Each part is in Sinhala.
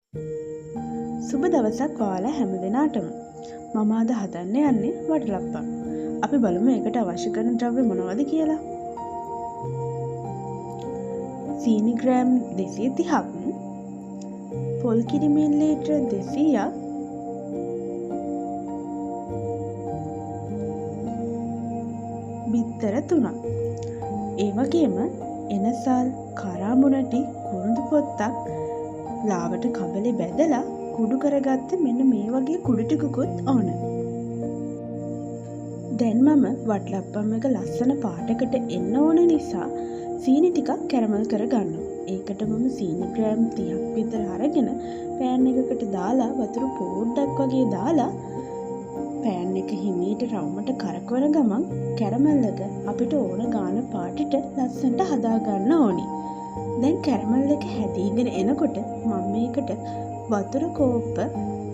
සුබ දවසක් ඔයාලා හැම දිනාටම. මම අද හදන්න යන්නේ වටලප්පක්. අපි බලමු ඒකට අවශ්‍ය කරන ද්‍රව්‍ය මොනවද කියලා. සීනි ග්‍රෑම් 230ක්, පොල් කිරි මිලිලීටර 200ක්, බිත්තර 3ක්. ඒ වගේම එනසල්, කරාමුණටි, කුරුඳු පොත්තක්, ලාවට කබලේ බැදලා කුඩු කරගත්ත මෙන්න මේ වගේ කුඩු ටිකකුත් ඕන. දැන් මම වටලප්පම් එක ලස්සන පාටකට එන්න ඕන නිසා සීනි ටිකක් කැරමල් කරගන්නවා. ඒකට මම සීනි ග්‍රෑම් 30ක් විතර අරගෙන පෑන් එකකට දාලා වතුර පොඩ්ඩක් වගේ දාලා පෑන් එක හිමීට රවුමට කරකවන ගමන් කැරමල් එක අපිට ඕන ගාන පාටට ලස්සනට හදා ගන්න ඕනි. දැන් කැරමල් එක හැදීගෙන එනකොට මම මේකට වතුර කෝප්ප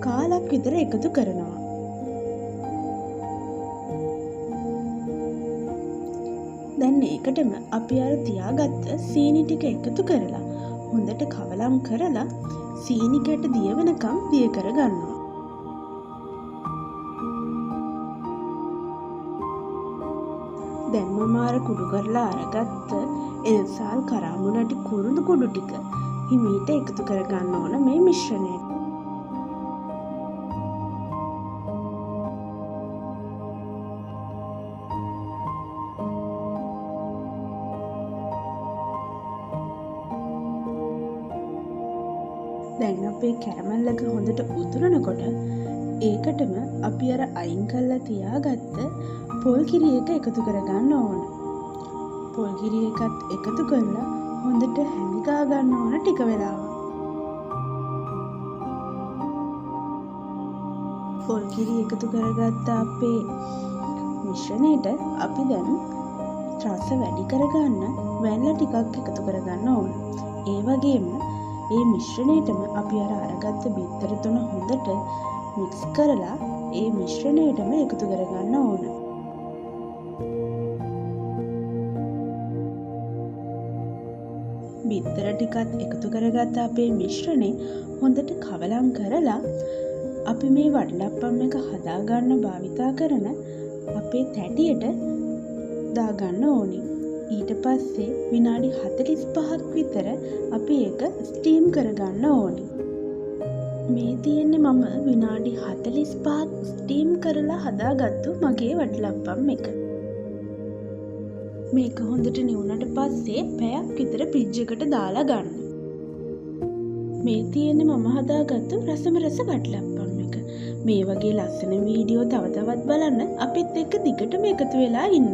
කාලක් විතර එකතු කරනවා. දැන් ඒකටම අපි අර තියාගත්ත සීනි ටික එකතු කරලා හොඳට කවලම් කරලා සීනි කැට දිය වෙනකම් දිය කරගන්නවා. දැන් මම අර කුඩු කරලා අරගත්ත එල්සල්, කරාමුණටි, කුරුඳු කුඩු ටික හිමීට එකතු කරගන්න ඕන මේ මිශ්‍රණයට. දැන් අපේ කැරමල් එක හොඳට උතුරනකොට ඒකටම අපි අර අයින් කරලා තියාගත්ත පොල් කිරි එක එකතු කරගන්න ඕන. පොල් කිරි එකත් එකතු කරලා හොඳට හැඳිගා ගන්න ඕන ටික වෙලාවක්. පොල් කිරි එකතු කරගත්ත අපේ මිශ්‍රණයට අපි දැන් රස වැඩි කරගන්න වැල්ල ටිකක් එකතු කරගන්න ඕන. ඒ වගේම ඒ මිශ්‍රණයටම අපි අරගත්ත බිත්තර 3 හොඳට මික්ස් කරලා ඒ මිශ්‍රණයටම එකතු කරගන්න ඕන. බිත්තර ටිකත් එකතු කරගත්ත අපේ මිශ්‍රණය හොඳට කවලම් කරලා අපි මේ වටලප්පම් එක හදාගන්න භාවිතා කරන අපේ තැටියට දාගන්න ඕනි. ඊට පස්සේ විනාඩි 45ක් විතර අපි ඒක ස්ටීම් කරගන්න ඕනි. මේ තියෙන්නේ මම විනාඩි 45ක් ස්ටීම් කරලා හදාගත්තු මගේ වටලප්පම් එක. මේක හොඳට නිවුනට පස්සේ පැයක් විතර ෆ්‍රිජ් එකට දාලා ගන්න. මේ තියෙන්නේ මම හදාගත්තු රසම රස වටලප්පම් එක. මේ වගේ ලස්සන වීඩියෝ තව තවත් බලන්න අපිත් එක්ක දිගටම එකතු වෙලා ඉන්න.